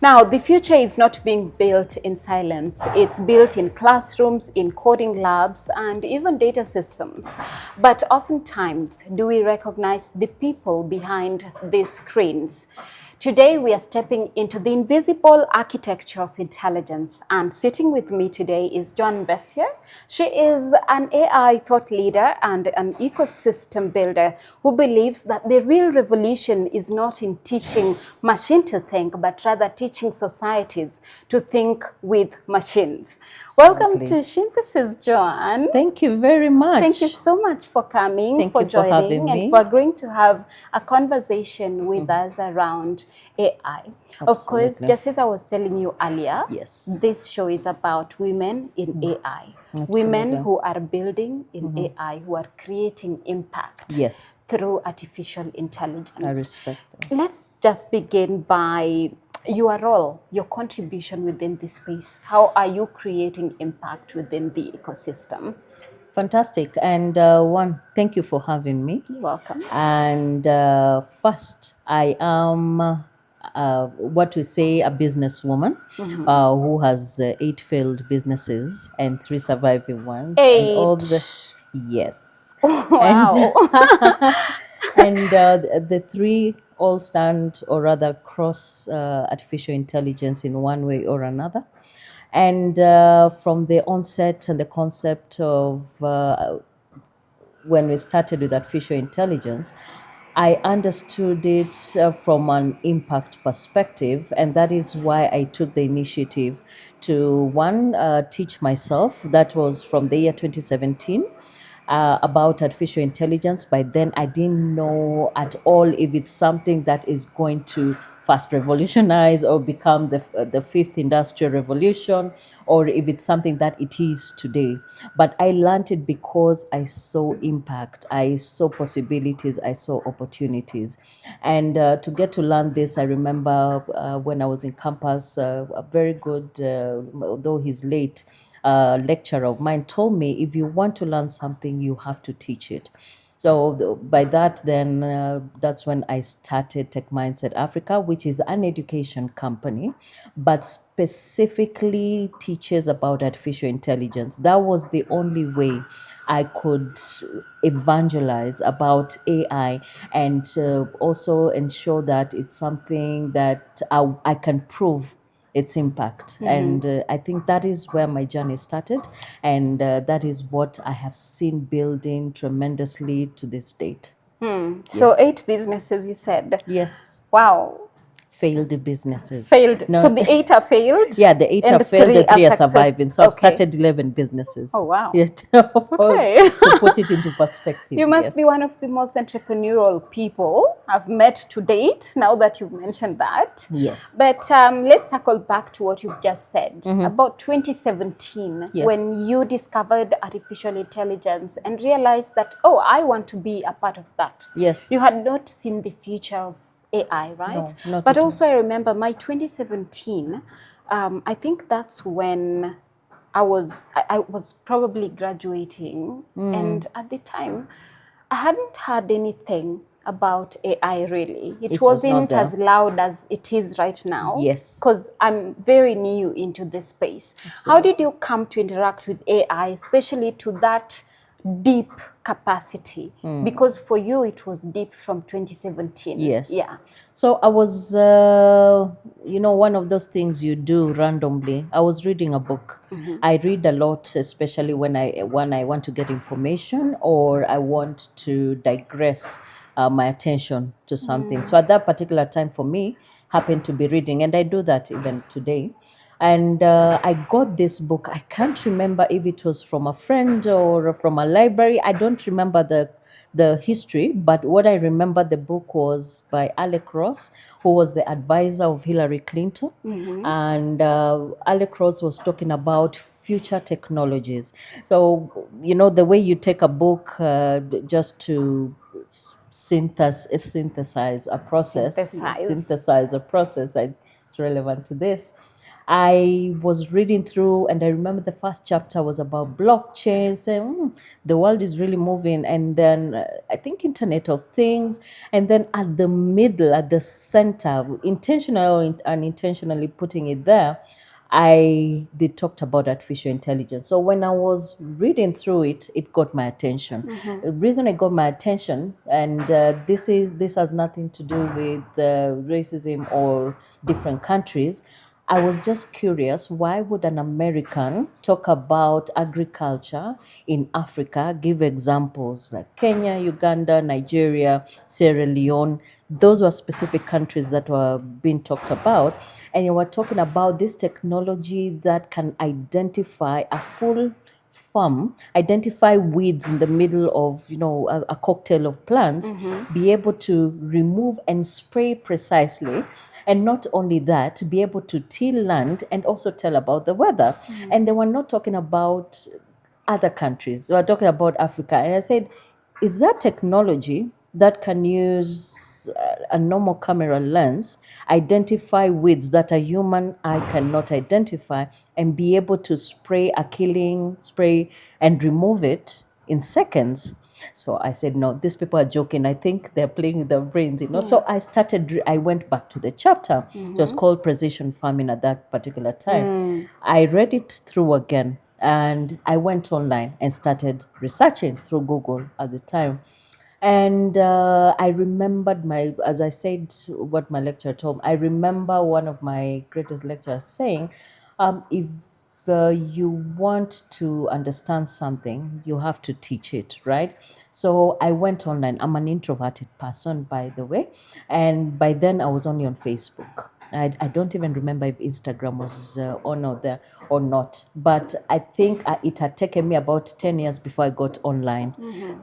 Now, the future is not being built in silence. It's built in classrooms, in coding labs, and even data systems. But oftentimes, do we recognize the people behind these screens? Today, we are stepping into the invisible architecture of intelligence. And sitting with me today is Joan Mbesya. She is an AI thought leader and an ecosystem builder who believes that the real revolution is not in teaching machine to think, but rather teaching societies to think with machines. Welcome to Shenthesis, Joan. Thank you very much. Thank you so much for coming, Thank for you for joining, having and me. for agreeing to have a conversation with us around AI. Of course, Absolutely. just as I was telling you earlier, Yes. this show is about women in AI. Women who are building in AI, who are creating impact Yes. through artificial intelligence. I respect that. Let's just begin by your role, your contribution within this space. How are you creating impact within the ecosystem? Fantastic. And thank you for having me. You're welcome. And first, I am what we say a businesswoman who has 8 failed businesses and 3 surviving ones. 8. And all the yes. Wow. And the 3 all stand, or rather cross artificial intelligence in one way or another. And from the onset and the concept of when we started with artificial intelligence, I understood it from an impact perspective, and that is why I took the initiative to teach myself. That was from the year 2017. About artificial intelligence. By then, I didn't know at all if it's something that is going to fast revolutionize or become the fifth industrial revolution, or if it's something that it is today. But I learned it because I saw impact, I saw possibilities, I saw opportunities. And to get to learn this, I remember when I was in campus, a very good, although he's late, lecturer of mine told me, if you want to learn something, you have to teach it. So by that, then that's when I started Tech Mindset Africa, which is an education company, but specifically teaches about artificial intelligence. That was the only way I could evangelize about AI, and also ensure that it's something that I can prove its impact. And I think that is where my journey started, and that is what I have seen building tremendously to this date. So 8 businesses, you said. Yes. Wow. Failed businesses. Failed. No. So the 8 are failed? Yeah, the 8 and are failed, the 3 are success. surviving. So I've Okay. started 11 businesses. Oh, wow. Yeah, Okay. to put it into perspective. You must be one of the most entrepreneurial people I've met to date, now that you've mentioned that. Yes. But let's circle back to what you've just said about 2017, Yes. when you discovered artificial intelligence and realized that, oh, I want to be a part of that. Yes. You had not seen the future of AI, right? No, not but at all. also I remember my 2017, I think that's when I was probably graduating, and at the time I hadn't heard anything about AI really. It was not wasn't there. as loud as it is right now. Yes. Because I'm very new into this space. How did you come to interact with AI, especially to that deep capacity? Because for you it was deep from 2017. Yes. Yeah. So I was, one of those things you do randomly. I was reading a book. I read a lot, especially when I want to get information or I want to digress my attention to something. So at that particular time for me, happened to be reading, and I do that even today. And I got this book. I can't remember if it was from a friend or from a library. I don't remember the history, but what I remember, the book was by Alec Ross, who was the advisor of Hillary Clinton. And Alec Ross was talking about future technologies. So, the way you take a book just to synthesize a process. Synthesize. Synthesize a process. It's relevant to this. I was reading through, and I remember the first chapter was about blockchain, saying the world is really moving. And then I think Internet of Things. And then at the middle, at the center, intentionally or unintentionally putting it there, they talked about artificial intelligence. So when I was reading through it, it got my attention. The reason it got my attention, and this has nothing to do with racism or different countries. I was just curious, why would an American talk about agriculture in Africa, give examples like Kenya, Uganda, Nigeria, Sierra Leone? Those were specific countries that were being talked about. And you were talking about this technology that can identify a full farm, identify weeds in the middle of a cocktail of plants, be able to remove and spray precisely, and not only that, be able to till land and also tell about the weather. And they were not talking about other countries, they were talking about Africa. And I said, is that technology that can use a normal camera lens, identify weeds that a human eye cannot identify, and be able to spray a killing spray and remove it in seconds? So I said, no, these people are joking. I think they're playing with their brains. So I went back to the chapter. It was called Precision Farming at that particular time. I read it through again, and I went online and started researching through Google at the time. And I remembered as I said, what my lecturer told me. I remember one of my greatest lecturers saying, if you want to understand something, you have to teach it, right? So I went online. I'm an introverted person, by the way. And by then I was only on Facebook. I don't even remember if Instagram was on or there or not. But I think it had taken me about 10 years before I got online.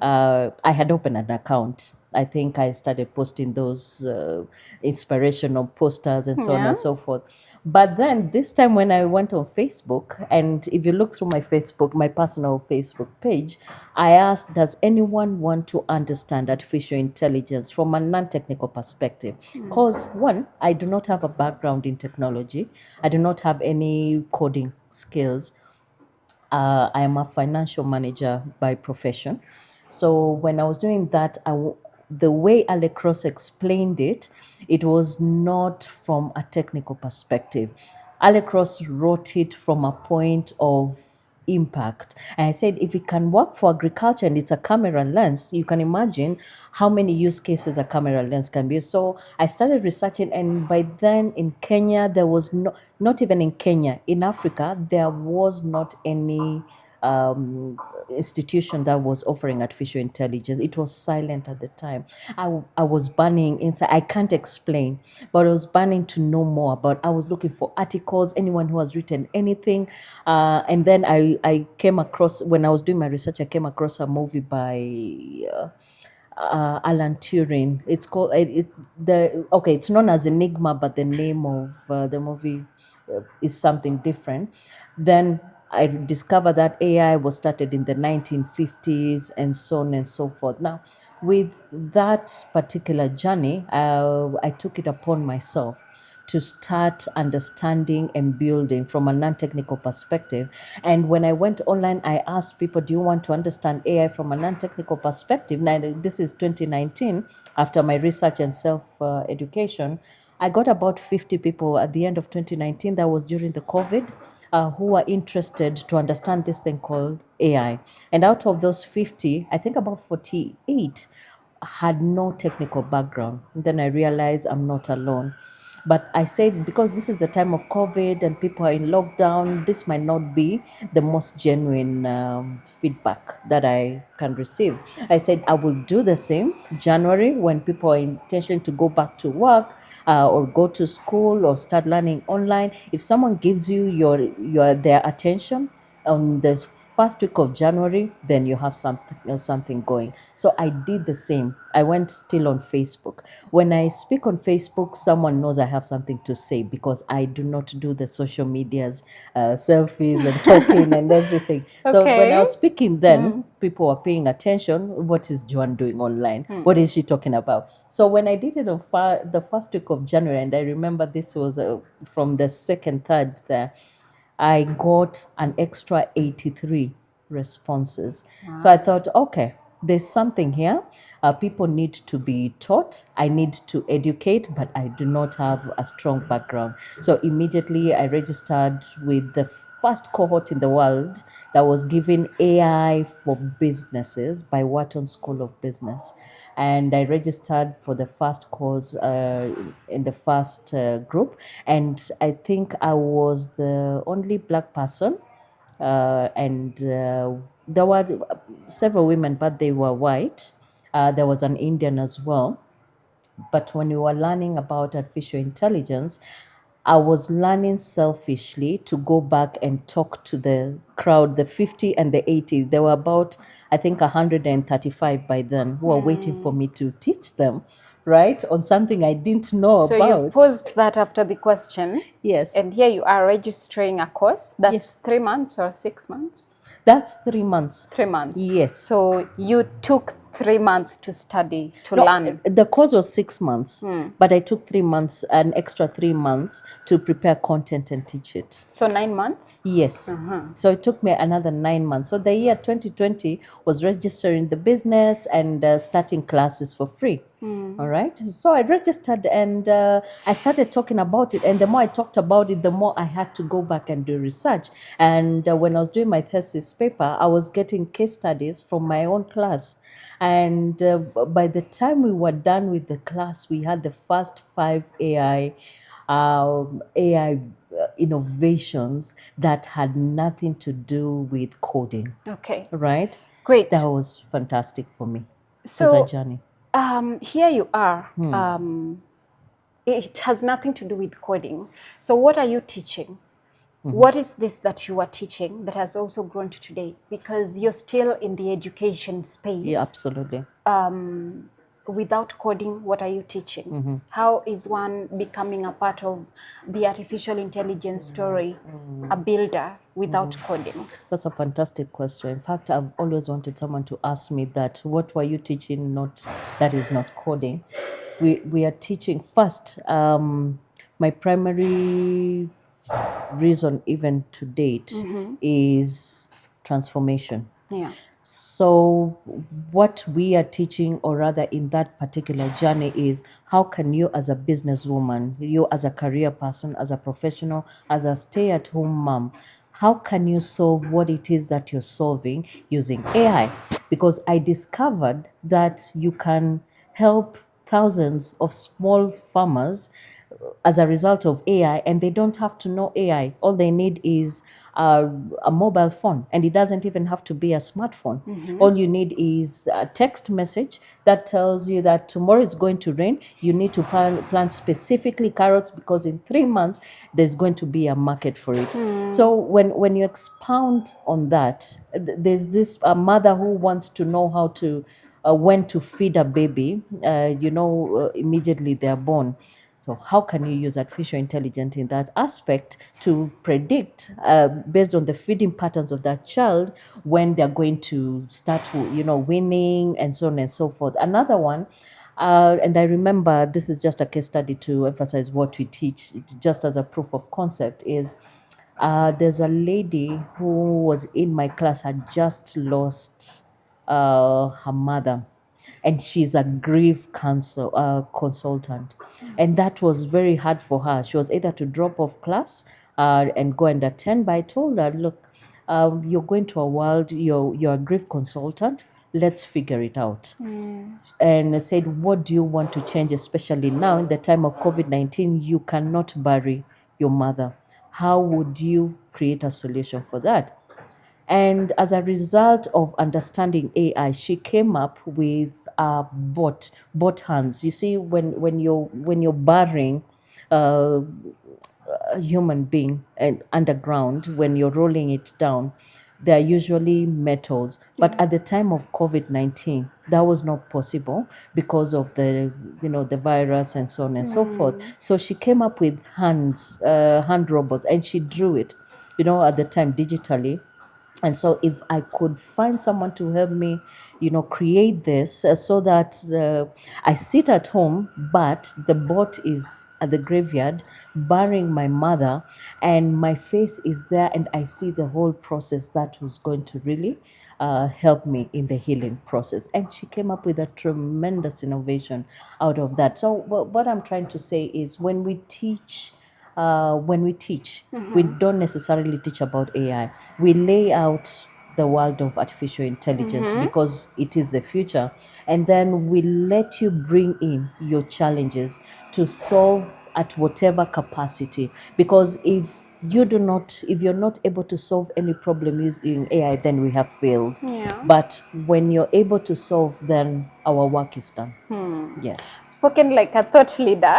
I had opened an account. I think I started posting those inspirational posters and so on Yeah. and so forth. But then this time when I went on Facebook, and if you look through my personal Facebook page, I asked, does anyone want to understand artificial intelligence from a non-technical perspective? Because one, I do not have a background in technology. I do not have any coding skills. I am a financial manager by profession. So when I was doing that, the way Alecross explained it, it was not from a technical perspective. Alecross wrote it from a point of impact. And I said, if it can work for agriculture and it's a camera lens, you can imagine how many use cases a camera lens can be. So I started researching, and by then in Kenya, there was not even in Kenya, in Africa, there was not any institution that was offering artificial intelligence. It was silent at the time. I was burning inside. I can't explain, but I was burning to know more about. I was looking for articles, anyone who has written anything, and then I came across, when I was doing my research, I came across a movie by Alan Turing. It's called it's known as Enigma, but the name of the movie is something different. Then I discovered that AI was started in the 1950s and so on and so forth. Now, with that particular journey, I took it upon myself to start understanding and building from a non-technical perspective. And when I went online, I asked people, do you want to understand AI from a non-technical perspective? Now, this is 2019. After my research and self-education, I got about 50 people at the end of 2019. That was during the COVID. Who were interested to understand this thing called AI. And out of those 50, I think about 48 had no technical background. And then I realized I'm not alone. But I said, because this is the time of COVID and people are in lockdown, this might not be the most genuine feedback that I can receive. I said, I will do the same January when people are intention to go back to work or go to school or start learning online. If someone gives you their attention, On the first week of January, then you have something going. So I did the same. I went still on Facebook. When I speak on Facebook, someone knows I have something to say because I do not do the social medias, selfies and talking and everything. So when I Okay. was speaking, then people were paying attention. What is Joan doing online? What is she talking about? So when I did it on the first week of January, and I remember this was from the second, third there, I got an extra 83 responses. So I thought, okay, there's something here. People need to be taught. I need to educate, but I do not have a strong background. So immediately I registered with the first cohort in the world that was given AI for businesses by Wharton School of Business. And I registered for the first course in the first group. And I think I was the only black person. And there were several women, but they were white. There was an Indian as well. But when we were learning about artificial intelligence, I was learning selfishly to go back and talk to the crowd, the 50 and the 80. There were about, I think, 135 by then who were waiting for me to teach them, right, on something I didn't know So you've about. posed that after the question. Yes. And here you are registering a course. That's Yes. 3 months or 6 months? That's 3 months. 3 months. Yes. So you took 3 months to study, to No, learn. the course was 6 months, but I took 3 months, an extra 3 months to prepare content and teach it. So 9 months? Yes. So it took me another 9 months. So the year 2020 was registering the business and starting classes for free. All right. So I registered and I started talking about it. And the more I talked about it, the more I had to go back and do research. And when I was doing my thesis paper, I was getting case studies from my own class. And by the time we were done with the class, we had the first 5 AI innovations that had nothing to do with coding. Okay. Right? Great. That was fantastic for me. It was So a journey. here you are. It has nothing to do with coding. So what are you teaching? What is this that you are teaching that has also grown to today? Because you're still in the education space. Yeah, absolutely. Without coding, what are you teaching? How is one becoming a part of the artificial intelligence story, a builder without coding? That's a fantastic question. In fact, I've always wanted someone to ask me that. What were you teaching? Not that is not coding. We are teaching first. My primary reason, even to date, is transformation. Yeah. So what we are teaching, or rather in that particular journey, is how can you as a businesswoman, you as a career person, as a professional, as a stay-at-home mom, how can you solve what it is that you're solving using AI? Because I discovered that you can help thousands of small farmers as a result of AI, and they don't have to know AI. All they need is a mobile phone, and it doesn't even have to be a smartphone. All you need is a text message that tells you that tomorrow it's going to rain. You need to plant specifically carrots because in 3 months there's going to be a market for it. So when you expound on that, there's this mother who wants to know how to when to feed a baby, immediately they're born. So how can you use artificial intelligence in that aspect to predict, based on the feeding patterns of that child, when they're going to start, winning and so on and so forth. Another one, and I remember this is just a case study to emphasize what we teach, just as a proof of concept, is there's a lady who was in my class, had just lost her mother, and she's a grief consultant, and that was very hard for her. She was either to drop off class and go and attend, but I told her, look, you're going to a world, you're a grief consultant, let's figure it out. And I said, what do you want to change, especially now in the time of COVID-19? You cannot bury your mother. How would you create a solution for that? And as a result of understanding AI, she came up with bot hands. You see, when you're burying a human being and underground, when you're rolling it down, they are usually metals. But at the time of COVID-19, that was not possible because of the, the virus and so on and so forth. So she came up with hand robots, and she drew it, at the time digitally. And so if I could find someone to help me, create this, so that I sit at home, but the bot is at the graveyard burying my mother, and my face is there, and I see the whole process, that was going to really help me in the healing process. And she came up with a tremendous innovation out of that. So what I'm trying to say is, when we teach, we don't necessarily teach about AI. We lay out the world of artificial intelligence because it is the future. And then we let you bring in your challenges to solve at whatever capacity. Because if you're not able to solve any problem using AI, then we have failed. Yeah. But when you're able to solve, then our work is done. Yes. Spoken like a thought leader,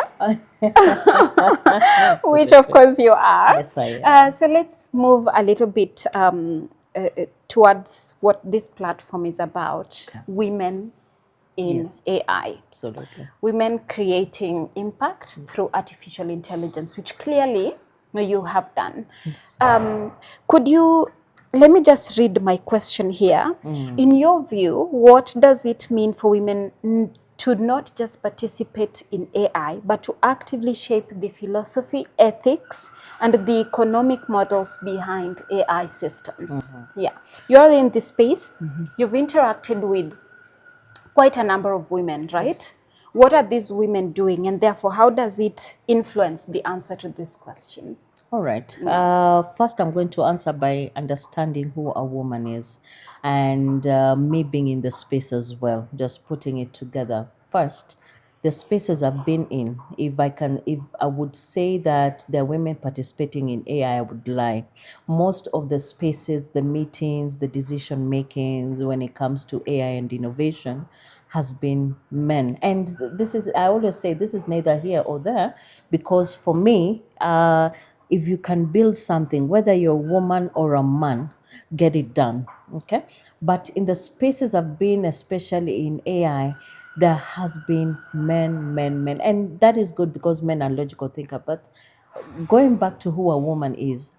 which of course you are. Yes, I am. So let's move a little bit towards what this platform is about: women in Yes. AI. Absolutely. Women creating impact through artificial intelligence, which clearly you have done. Let me just read my question here. In your view, what does it mean for women to not just participate in AI, but to actively shape the philosophy, ethics, and the economic models behind AI systems? Yeah, you're in this space. You've interacted with quite a number of women, right? Yes. What are these women doing, and therefore how does it influence the answer to this question? All right. First, I'm going to answer by understanding who a woman is, and me being in the space as well, just putting it together. First, the spaces I've been in, if I would say that there are women participating in AI, I would lie. Most of the spaces, the meetings, the decision makings when it comes to AI and innovation has been men. And I always say, this is neither here or there, because for me, if you can build something, whether you're a woman or a man, get it done. Okay. But in the spaces I've been, especially in AI, there has been men. And that is good because men are logical thinker. But going back to who a woman is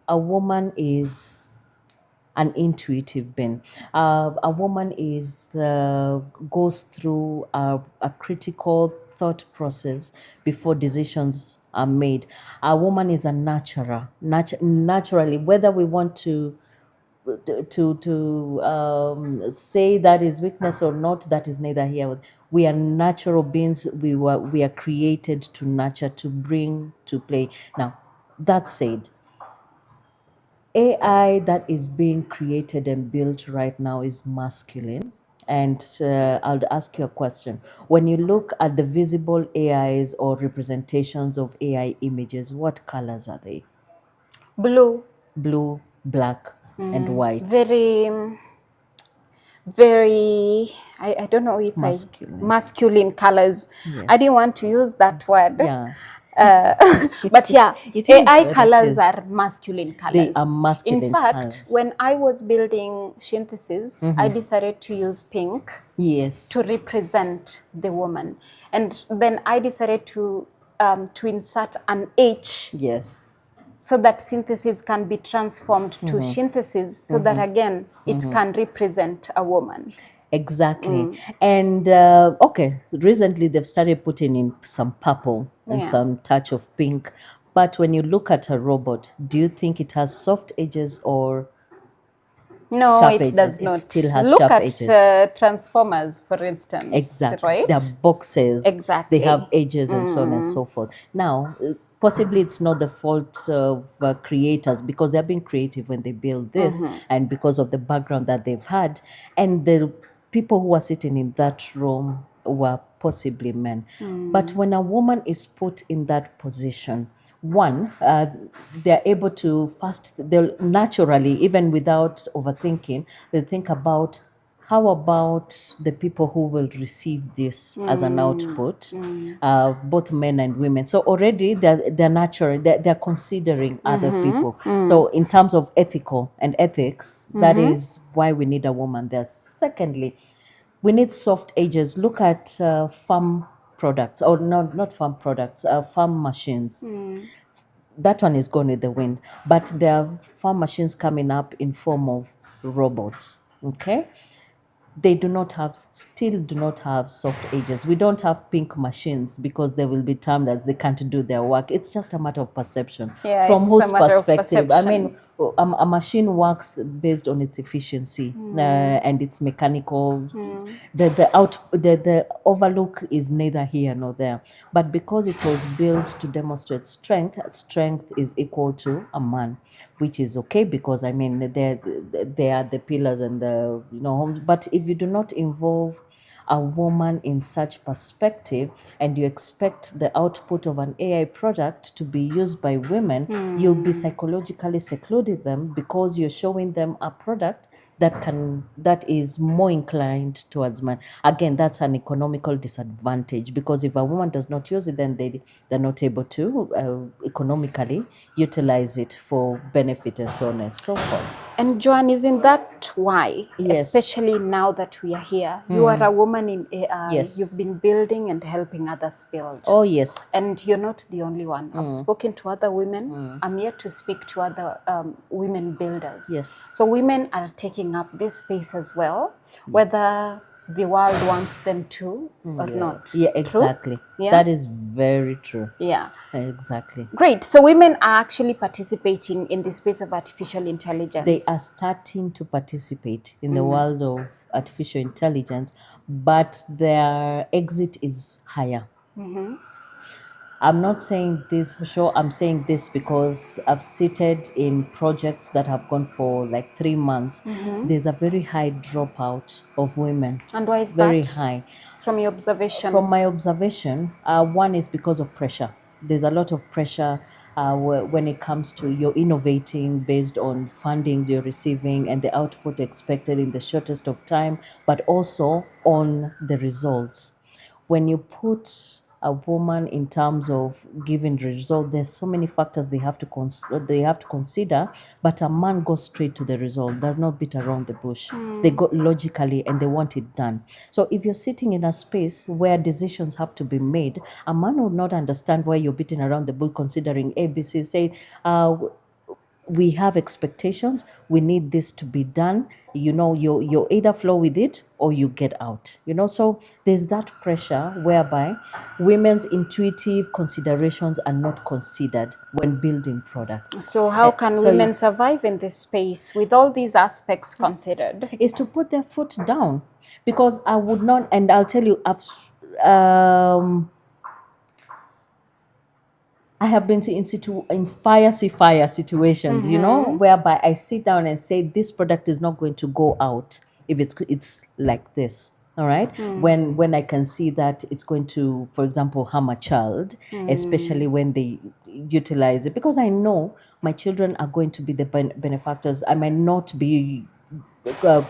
an intuitive being. A woman goes through a critical thought process before decisions are made. A woman is a naturally, whether we want to say that is weakness or not, that is neither here. We are natural beings. We are created to nurture, to bring to play. Now, that said, AI that is being created and built right now is masculine. And I'll ask you a question. When you look at the visible AIs or representations of AI images, what colors are they? Blue. Blue, black, and white. Very, I don't know if masculine colors. Yes. I didn't want to use that word. Yeah. But yeah, It is AI what it colors is. are masculine colors. They are masculine In fact, colors. when I was building Shenthesis, I decided to use pink Yes. to represent the woman. And then I decided to insert an H, Yes. so that synthesis can be transformed to Shenthesis, so that again it can represent a woman. Exactly. And okay, recently they've started putting in some purple and some touch of pink. But when you look at a robot, do you think it has soft edges or No, sharp it edges? does It not. still has Look sharp at edges. Transformers, for instance. Exactly. Right? They're boxes. Exactly. They have edges and so on and so forth. Now, possibly it's not the fault of creators, because they're being creative when they build this, and because of the background that they've had. And the people who are sitting in that room were possibly men. But when a woman is put in that position, one, they're able to they'll naturally, even without overthinking, they think about how about the people who will receive this as an output, both men and women? So already they're natural, they're considering other people. So in terms of ethical and ethics, that is why we need a woman there. Secondly, we need soft edges. Look at farm products, or not farm products, farm machines. That one is gone with the wind, but there are farm machines coming up in form of robots. Okay, they still do not have soft edges. We don't have pink machines because they will be termed as they can't do their work. It's just a matter of perception. Yeah, From it's whose a matter of perspective? I perception. mean, a machine works based on its efficiency and its mechanical. The overlook is neither here nor there. But because it was built to demonstrate strength, strength is equal to a man, which is okay because I mean they are the pillars and the homes. But if you do not involve a woman in such perspective and you expect the output of an AI product to be used by women, you'll be psychologically secluding them because you're showing them a product that is more inclined towards man. Again, that's an economical disadvantage because if a woman does not use it, then they're not able to economically utilize it for benefit and so on and so forth. And Joan, isn't that why, Yes. especially now that we are here, you are a woman in AI, Yes. you've been building and helping others build. Oh yes. And you're not the only one. I've spoken to other women. I'm yet to speak to other women builders. Yes. So women are taking up this space as well, whether the world wants them to or not. Yeah, True? exactly. Yeah? That is very true. Yeah. Exactly. Great. So women are actually participating in the space of artificial intelligence. They are starting to participate in the world of artificial intelligence, but their exit is higher. I'm not saying this for sure. I'm saying this because I've seated in projects that have gone for like 3 months. There's a very high dropout of women. And why is Very that? high. From your observation? From my observation, one is because of pressure. There's a lot of pressure when it comes to your innovating based on funding you're receiving and the output expected in the shortest of time, but also on the results. When you put a woman in terms of giving the result, there's so many factors they have to consider, but a man goes straight to the result, does not beat around the bush. They go logically and they want it done. So if you're sitting in a space where decisions have to be made, a man would not understand why you're beating around the bush considering ABC, say we have expectations, we need this to be done, you either flow with it or you get out, so there's that pressure whereby women's intuitive considerations are not considered when building products. So how can so women survive in this space with all these aspects considered? is to put their foot down, because I would not, and I'll tell you, I have been in fire situations, whereby I sit down and say this product is not going to go out if it's like this. All right. When I can see that it's going to, for example, harm a child, especially when they utilize it, because I know my children are going to be the benefactors. I might not be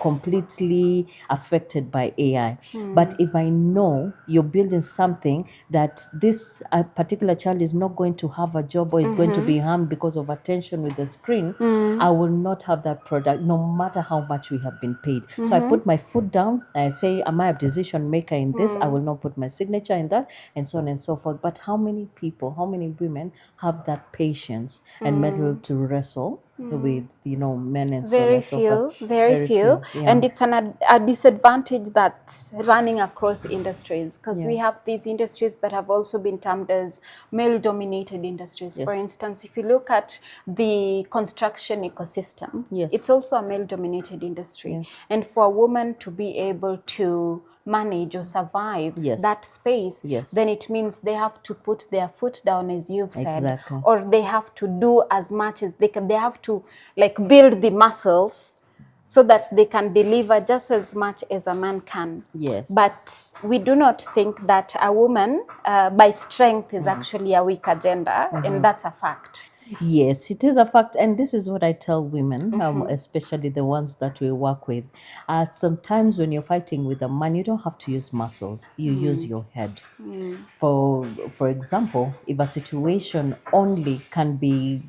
completely affected by AI. But if I know you're building something that this particular child is not going to have a job or is going to be harmed because of attention with the screen, I will not have that product no matter how much we have been paid. So I put my foot down. I say, am I a decision maker in this? I will not put my signature in that, and so on and so forth. But how many people, how many women have that patience and mettle to wrestle with men and so on Very and so few, forth? very few. Yeah. And it's a disadvantage that's running across industries, because we have these industries that have also been termed as male-dominated industries. For instance, if you look at the construction ecosystem, it's also a male-dominated industry. And for a woman to be able to manage or survive that space, then it means they have to put their foot down, as you've said, or they have to do as much as they can. They have to build the muscles so that they can deliver just as much as a man can. But we do not think that a woman by strength is actually a weaker gender, and that's a fact. Yes, it is a fact, and this is what I tell women, especially the ones that we work with. Sometimes when you're fighting with a man, you don't have to use muscles; you use your head. For example, if a situation only can be,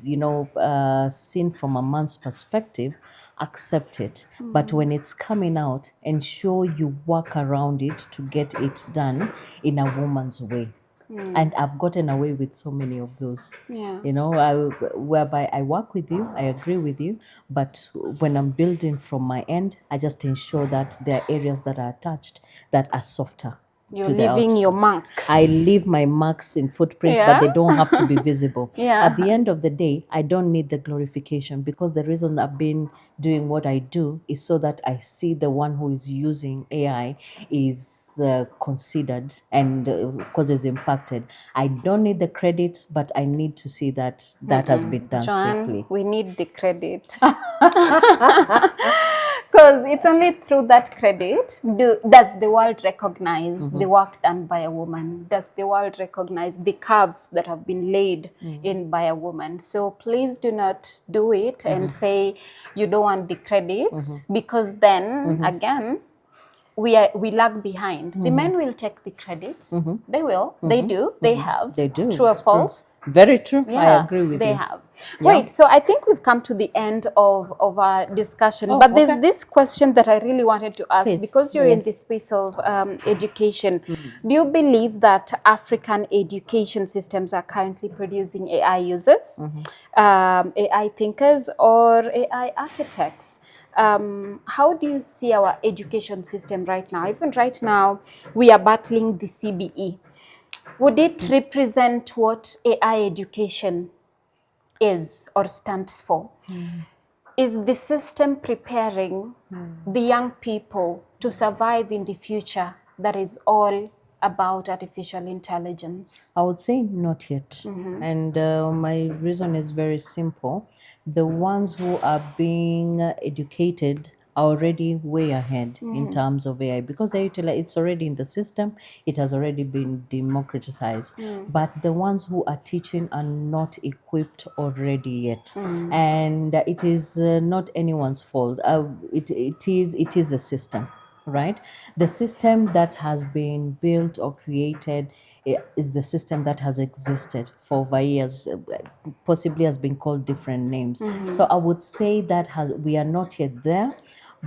seen from a man's perspective, accept it. But when it's coming out, ensure you work around it to get it done in a woman's way. And I've gotten away with so many of those. Yeah. Whereby I work with you, I agree with you, but when I'm building from my end, I just ensure that there are areas that are attached that are softer You're to the leaving your output. I leave marks. my marks in footprints, but Yeah. they don't have to be visible. Yeah. At the end of the day, I don't need the glorification, because the reason I've been doing what I do is so that I see the one who is using AI is considered and, of course, is impacted. I don't need the credit, but I need to see that that has been done Joan, safely. we need the credit. Because it's only through that credit does the world recognize the work done by a woman. Does the world recognize the curves that have been laid in by a woman? So please do not do it and say you don't want the credits, because then again we lag behind. The men will take the credits. They will. They do. They have. They do. True or It's true. false? Very true. I Yeah, agree with they you. have. Yeah. Great. So I think we've come to the end of our discussion. Oh, But there's okay. this question that I really wanted to ask, Please. because you're in the Yes. space of education. Do you believe that African education systems are currently producing AI users, AI thinkers, or AI architects? How do you see our education system right now? Even right now, we are battling the CBE. Would it represent what AI education is or stands for? Is the system preparing the young people to survive in the future that is all about artificial intelligence? I would say not yet. And my reason is very simple. The ones who are being educated are already way ahead in terms of AI, because it's already in the system, it has already been democratized. But the ones who are teaching are not equipped already yet. And it is not anyone's fault. It is the system, right? The system that has been built or created is the system that has existed for over years, possibly has been called different names. So I would say that we are not yet there,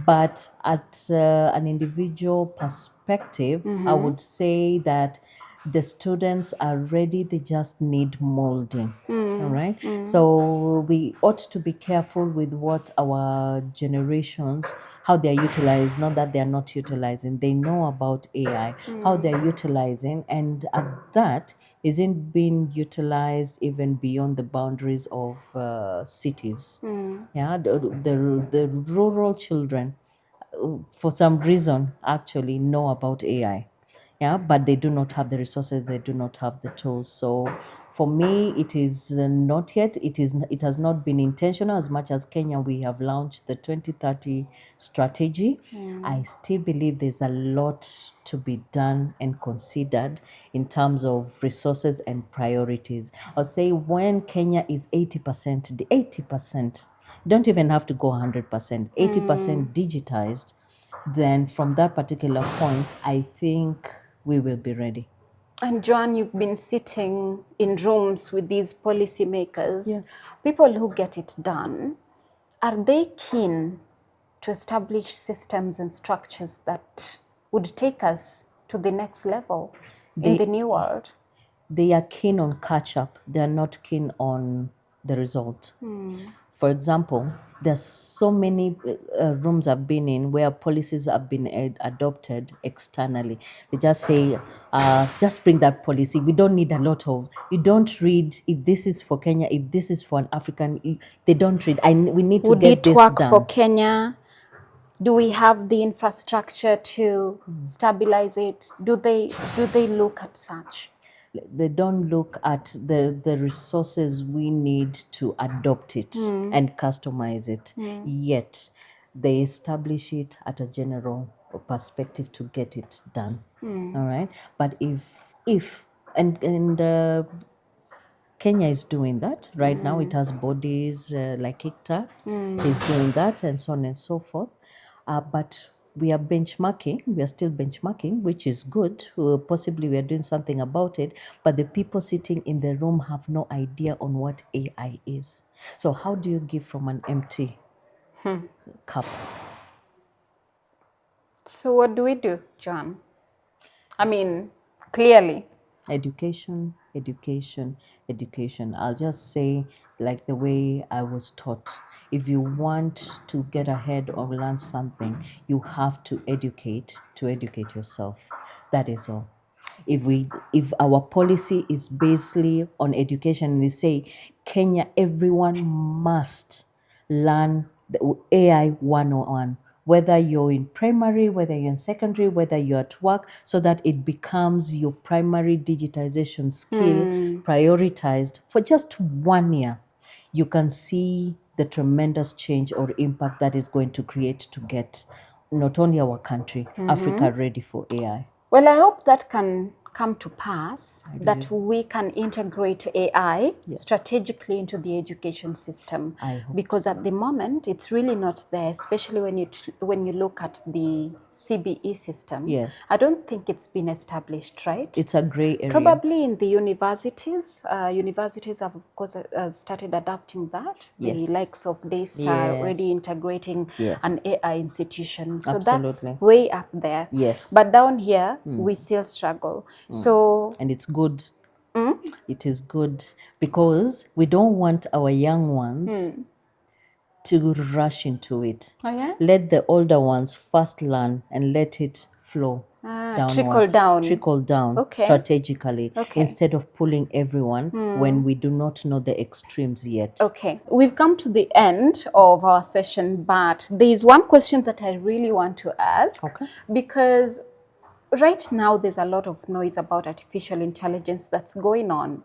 but at an individual perspective, I would say that the students are ready, they just need molding. All right. So we ought to be careful with what our generations, how they're utilized, not that they're not utilizing. They know about AI, how they're utilizing, and at that isn't being utilized even beyond the boundaries of cities. Yeah, the rural children, for some reason, actually know about AI. Yeah, but they do not have the resources, they do not have the tools. So for me, it is not yet, it has not been intentional. As much as Kenya, we have launched the 2030 strategy, I still believe there's a lot to be done and considered in terms of resources and priorities. I'll say when Kenya is 80%, the 80%, don't even have to go 100%, 80% digitized, then from that particular point, I think we will be ready. And Joan, you've been sitting in rooms with these policymakers, Yes. people who get it done. Are they keen to establish systems and structures that would take us to the next level in the They new world? they are keen on catch up. They are not keen on the result. For example, there's so many rooms I've been in where policies have been adopted externally. They just say, just bring that policy. We don't need a lot of. You don't read if this is for Kenya, if this is for an African. They don't read. We need to Would get it this work for done. Kenya? Do we have the infrastructure to stabilize it? Do they look at such? They don't look at the resources we need to adopt it and customize it. Yet they establish it at a general perspective to get it done. All right. But if and Kenya is doing that right now. It has bodies like ICTA is doing that, and so on and so forth. But we are benchmarking. We are still benchmarking, which is good. Possibly we are doing something about it. But the people sitting in the room have no idea on what AI is. So how do you give from an empty cup? So what do we do, Joan? I mean, clearly. Education, education, education. I'll just say, like the way I was taught. If you want to get ahead or learn something, you have to educate yourself. That is all. If our policy is basically on education and they say Kenya, everyone must learn the AI 101, whether you're in primary, whether you're in secondary, whether you're at work, so that it becomes your primary digitization skill, prioritized for just 1 year, you can see the tremendous change or impact that is going to create to get not only our country, Africa, ready for AI. Well, I hope that can come to pass, that we can integrate AI strategically into the education system. I hope because at the moment, it's really not there, especially when you look at the CBE system. Yes. I don't think it's been established, right? It's a gray area. Probably in the universities. Universities have, of course, started adapting that. Yes. The likes of Daystar Yes. already integrating Yes. an AI institution. So Absolutely. that's way up there. Yes. But down here, we still struggle. So, And it's good. It is good because we don't want our young ones to rush into it. oh yeah? Let the older ones first learn and let it flow downwards. Trickle down Okay. strategically Okay. instead of pulling everyone when we do not know the extremes yet. Okay, we've come to the end of our session, but there is one question that I really want to ask. Okay. Because right now there's a lot of noise about artificial intelligence that's going on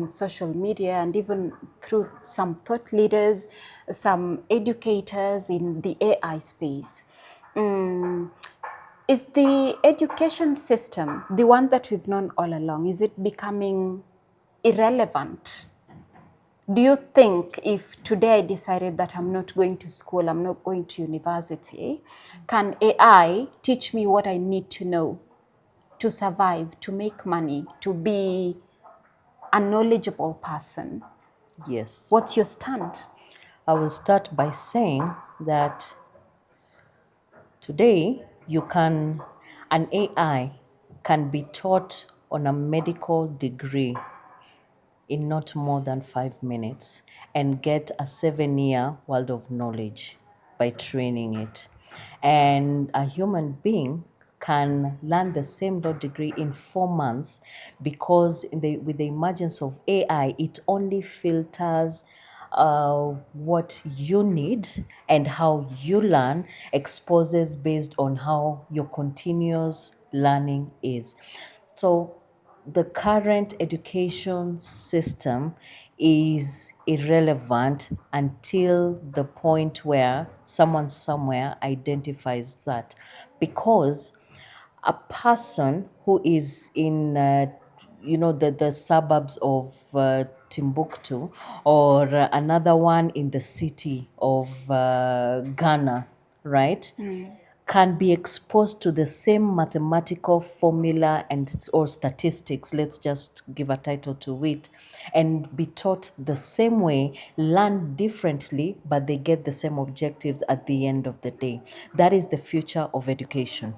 social media, and even through some thought leaders, some educators in the AI space. Is the education system, the one that we've known all along, is it becoming irrelevant? Do you think if today I decided that I'm not going to school, I'm not going to university, can AI teach me what I need to know to survive, to make money, to be a knowledgeable person? Yes. What's your stand? I will start by saying that today an AI can be taught on a medical degree in not more than 5 minutes and get a 7-year world of knowledge by training it. And a human being can learn the same law degree in 4 months because with the emergence of AI, it only filters what you need and how you learn, exposes based on how your continuous learning is. So the current education system is irrelevant until the point where someone somewhere identifies that, because a person who is in the suburbs of Timbuktu, or another one in the city of Ghana, right, can be exposed to the same mathematical formula or statistics, let's just give a title to it, and be taught the same way, learn differently, but they get the same objectives at the end of the day. That is the future of education.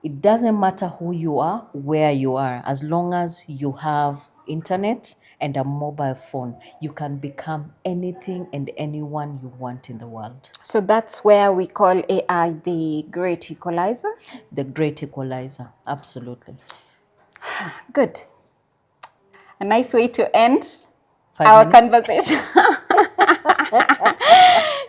It doesn't matter who you are, where you are, as long as you have internet and a mobile phone, you can become anything and anyone you want in the world. So that's where we call AI the great equalizer? The great equalizer, absolutely. Good. A nice way to end 5 our minutes. conversation.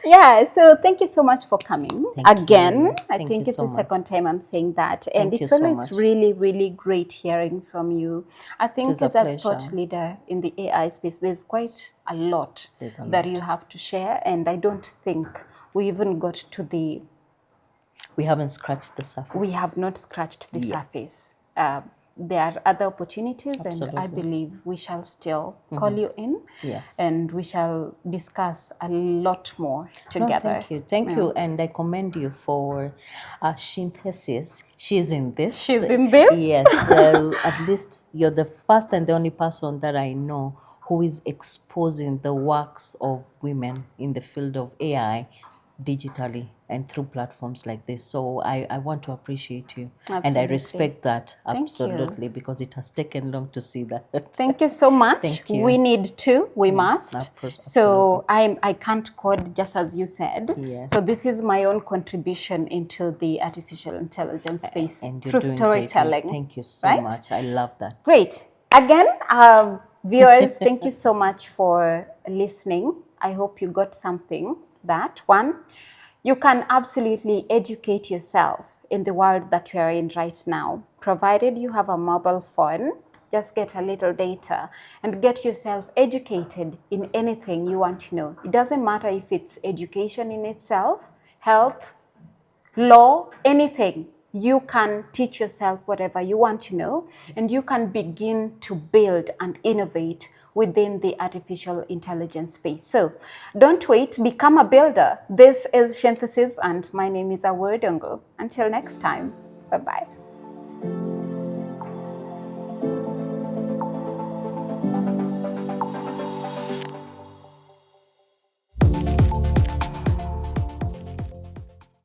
Yeah, so thank you so much for coming again. I think it's the second time I'm saying that. And it's always really, really great hearing from you. I think as a thought leader in the AI space, there's quite a lot that you have to share. And I don't think we even got to we haven't scratched the surface. We have not scratched the surface. there are other opportunities, and I Absolutely. believe we shall still call you in, Yes. and we shall discuss a lot more No, together. thank you. Thank Yeah. you. And I commend you for Shenthesis. She's in this. She's in this? Yes. At least you're the first and the only person that I know who is exposing the works of women in the field of AI digitally and through platforms like this. So I want to appreciate you. And I Absolutely. respect that Thank you. absolutely because it has taken long to see that. Thank you so much. Thank you. We need to, we must. of course, So I can't code just as you said. Yes. So this is my own contribution into the artificial intelligence space And you're through doing storytelling. greatly. Thank you so right? much. I love that. Great. Again, viewers, thank you so much for listening. I hope you got something that, one, you can absolutely educate yourself in the world that you are in right now, provided you have a mobile phone. Just get a little data and get yourself educated in anything you want to know. It doesn't matter if it's education in itself, health, law, anything. You can teach yourself whatever you want to know, and you can begin to build and innovate within the artificial intelligence space. So don't wait, become a builder. This is Shenthesis, and my name is Awardongo. Until next time, bye-bye.